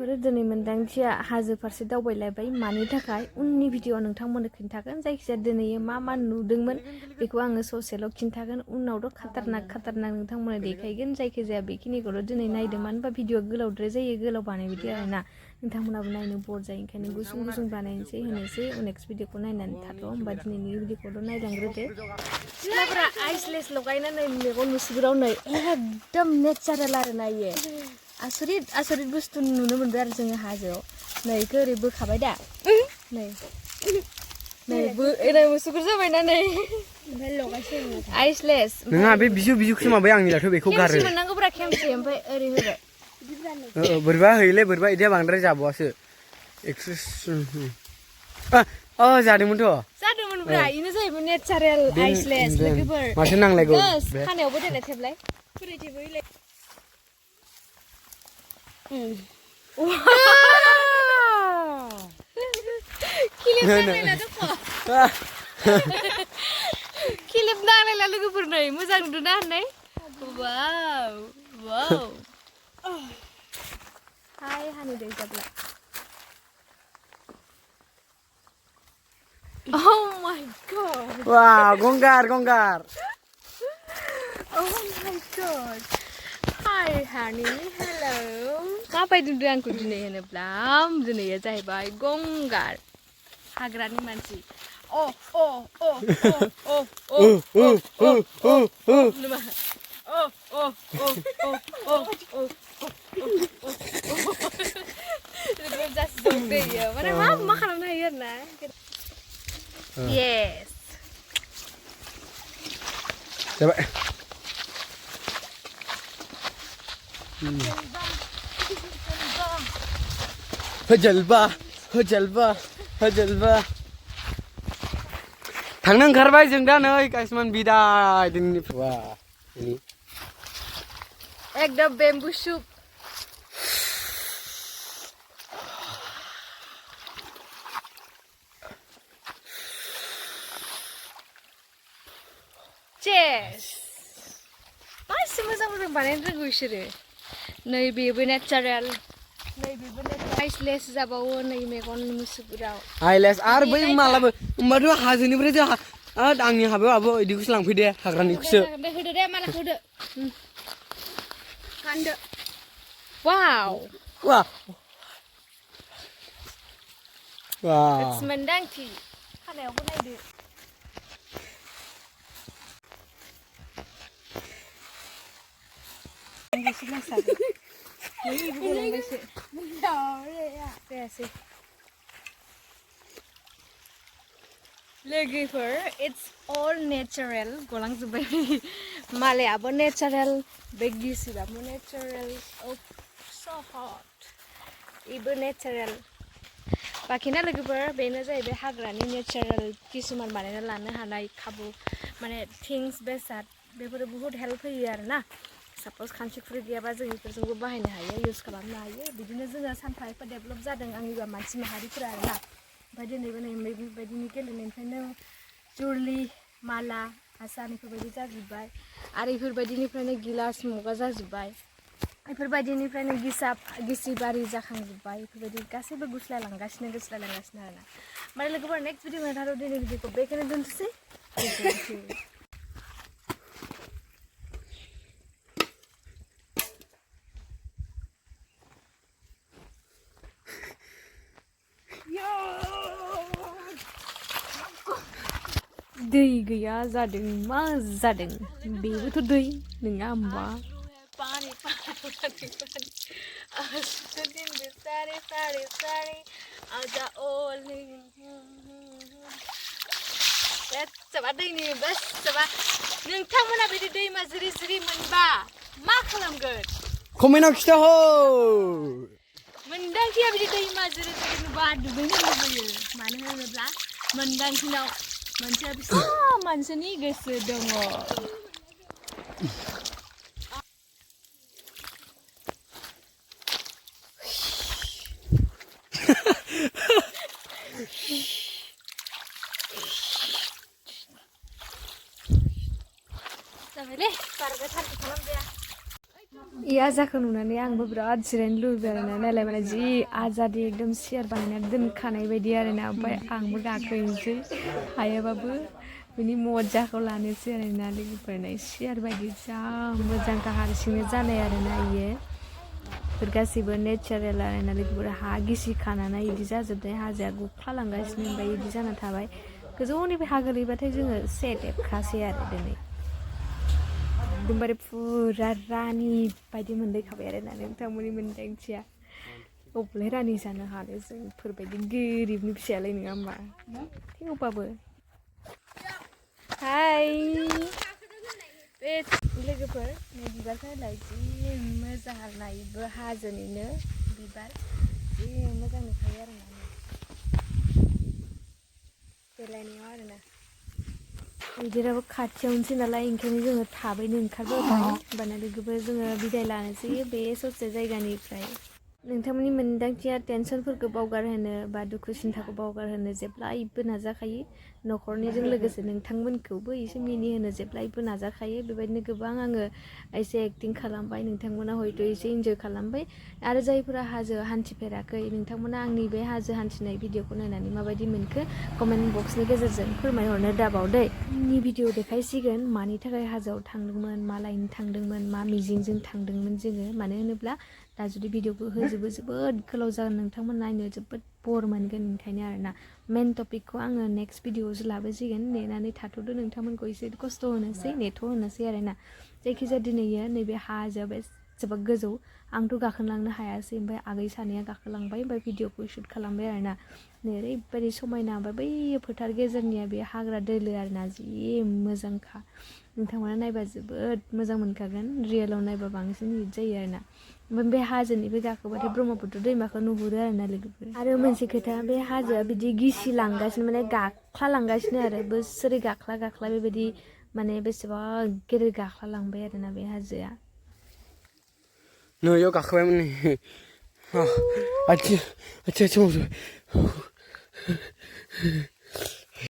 लोगोफोर दिनै मोनदांथिया हाजो फारसे दावबायलायबाय मानि थाखाय उननि भिडिअ नोंथांमोननो खिन्थागोन जायखिजाया दिनै मा नुदोंमोन बेखौ आङो ससेल' खिन्थागोन उनावथ' खाटारनाक नोंथांमोननो देखायगोन जायखिजाया बेखिनिखौल' दिनै नायदो मानो होनबा भिडिअ गोलावद्राय जायो गोलाव बानाय बिदि आरोना नोंथांमोनाबो नायनो बर जायो ओंखायनो गुसुं बानायनोसै होनोसै नेक्स्ट भिडिअखौ नायनानै थाथ' होमबा दिनैनि भिडिअखौल' नायलांग्रोदो सिख्लाफोरा आइसलेस लगायनानै मेगन मुसुगुराव नै एकदम नेचारेल आरो नायो आसरित बुस्थु नुनो मोनबाय आरो जोङो हाजोआव नै इखौ ओरै बोखाबाय दा नै मुसुगुर जाबायना नै ओमफ्राय लगायसै आइसलेस नोंहा बे बिजौखौसो माबाय आंनि लाथ' बेखौ गारो खेमसि मोननांगौब्रा खेमसि ओमफ्राय ओरै होबाय बोरैबा होयोलै बोरैबा इदिया बांद्राय जाबावासो जादोंमोनब्रा इनो जाहैबाय नेचारेल आइसलेस लोगोफोर माथो नांलायगौ खानायावबो देलाय थेबलाय फुरैथिबो इलाय खिलिब नांलायला लोगोफोर नै मोजां नुदोंना होननाय वाव हाय हानि दै जाब्ला Oh my god! Wow, gonggar. Oh my god! Hi honey, hello. Ngapain duduk angku dini henepla? Dini ya जाहैबाय गंगार हाग्रानि मानसि mana मा खालामनो हायो आरोना Yes. Coba. Hajalba. थांनो ओंखारबाय जों दा नै गाइसमान बिदाय दिननि ini. एकदम बेम्बु शुट Cheers. Masih moजां बानायनो रोंगौ इसोरो नै बेबो नेचारेल नै बेबो आइसलेस जाबावो नै मेगन मुसुगुराव आइलेस आरो बै मालाबो होमबाथ' हाजोनिफ्राय जों आंनि हाबायाव इदिखौसो लांफैदे हाग्रानिखौसो होदो दे मालाखौ होदो गानदो वाव it's मोनदांथि खानायावबो नायदो लोगोफोर it's all natural गलांजोब्बाय मालायाबो natural Bdiswआबो natural oh so hot इबो natural बाखिना लोगोफोर बेनो जाहैबाय हाग्रानि नेचारेल किसुमान बानायना लानो हानाय खाबु माने थिंस बेसाद बेफोरो बहुत हेल्प होयो आरोना सापोज खानसिफोर गैयाबा जों बेफोरजोंबो बाहायनो हायो इउज खालामनो हायो बिदिनो जोङो सानफा एफा डेभेलप जादों आंनिबा मानसि माहारिफोरा आरोना ओमफ्राय दिनैबो नै बेबायदिनो गेलेनायनिफ्रायनो जुरलि माला आसान बेफोरबायदि जाजोब्बाय आरो बेफोरबायदिनिफ्रायनो गिलास मुगा जाजोब्बाय बेफोरबायदिनिफ्रायनो गिसिबारि जाखांजोब्बाय बेफोरबायदि गासैबो गुस्लायलांगासिनो आरोना माने लोगोफोर नेक्स्ट भिडिअ नाथारो दिनै भिडिअखौ बेखौनो दोनथ'सै दै गैया जादों मा जादों बेबोथ' दै नङा होमबा पानी आजा ओलै बेसेबा दैनि बेसेबा नोंथांमोना बिदि दैमा जिरि मोनबा मा खालामगोन कमेन्टआव खिथाहर मोनदांथिया बिदि दैमा जिरि नुबा दुगैनो लुबैयो मानो होनोब्ला मोनदांथिनाव मोनसे फिसा मानसिनि गोसो दङ जाबायलै बारबाय थारगेट खालामजाया Iya जाखौ नुनानै आंबो बिराद जिरायनो लुबैबाय आरोना नालाय माने जि आजादि एकदम सियार बानायना दोनखानाय बायदि आरोना ओमफ्राय आंबो गाखोनोसै हायाबाबो बिनि मजाखौ लानोसै आरोना लोगोफोरना सियार बायदि जा मोजांखा हारसिंनो जानाय आरोना इयो बेफोर गासैबो नेचारेल आरोना लोगोफोर हा गिसि खानानै इदि जाजोबनाय हाजोआ गुख्लालांगासिनो ओमफ्राय इदि जाना थाबाय गोजौनिफ्राय हा गोलैबाथाय जोङो सेटेपखासै आरो दिनै एकदमबारे फुरा रानि बायदि मोनलायखाबाय आरोना नोंथांमोननि मोन्दांथिया अबलाय रानि जानो हानो जोंफोरबायदि गोरिबनि फिसायालाय नङा होमबा थेवबाबो हाय बे लोगोफोर नै बिबारखौ नायलाय जि मोजां आरोना इबो हाजोनिनो बिबार जि मोजां नुखायो आरोना देलायनायाव आरोना मैदेराबो खाथियावनोसै नालाय ओंखायनो जोङो थाबैनो ओंखारबोबाय होमबाना लोगोफोर जोङो बिदाय लानोसै बे ससे जायगानिफ्राय नोंथांमोननि मोन्दांथिया टेनसनफोरखौ बावगारहोनो बा दुखु सिन्थाखौ बावगारहोनो जेब्लायबो नाजाखायो न'खरनिजों लोगोसे नोंथांमोनखौबो एसे मिनिहोनो जेब्लायबो नाजाखायो बेबायदिनो गोबां आङो एसे एक्टिं खालामबाय नोंथांमोना हयथ' एसे इन्जय खालामबाय आरो जायफोरा हाजो हान्थिफेराखै नोंथांमोना आंनि बे हाजो हान्थिनाय भिडिअखौ नायनानै माबायदि मोनखो कमेन्ट बक्सनि गेजेरजों फोरमायहरनो दाबावदै नि भिडिअ देखायसिगोन मानि थाखाय हाजोआव थांदोंमोन मा लायनो थांदोंमोन मा मिजिंजों थांदोंमोन जोङो मानो होनोब्ला दा जुदि भिडिअखौ होजोबो जोबोद गोलाव जागोन नोंथांमोन नायनो जोबोद बर मोनगोन ओंखायनो आरोना मेन टपिकखौ आङो नेक्स्ट भिडिअआवसो लाबोसिगोन नेनानै थाथ'दो नोंथांमोनखौ एसे खस्थ' होनोसै नेथ' होनोसै आरोना जायखिजाया दिनैयो नैबे हाजोआ बेसेबा गोजौ आंथ' गाखोलांनो हायासै ओमफ्राय आगै सानैया गाखोलांबाय ओमफ्राय भिडिअखौ शुट खालामबाय आरोना नै ओरैबायदि समायना ओमफ्राय बै फोथार गेजेरनिया बे हाग्रा दोलो आरोना जि मोजांखा नोंथांमोना नायबा जोबोद मोजां मोनखागोन रियेलाव नायबा बांसिन हिट जायो आरोना ओमफ्राय बे हाजोनिफ्राय गाखोबाथाय ब्रह्मपुत्र दैमाखौ नुहुरो आरोना लोगोफोर आरो मोनसे खोथा बे हाजोआ बिदि गिसि लांगासिनो माने गाख्लालांगासिनो आरो बोसोरै गाख्ला गाख्ला बेबायदि माने बेसेबा गेदेर गाख्लालांबाय आरोना बे हाजोआ नैयाव गाखोबायमोन नै आथिं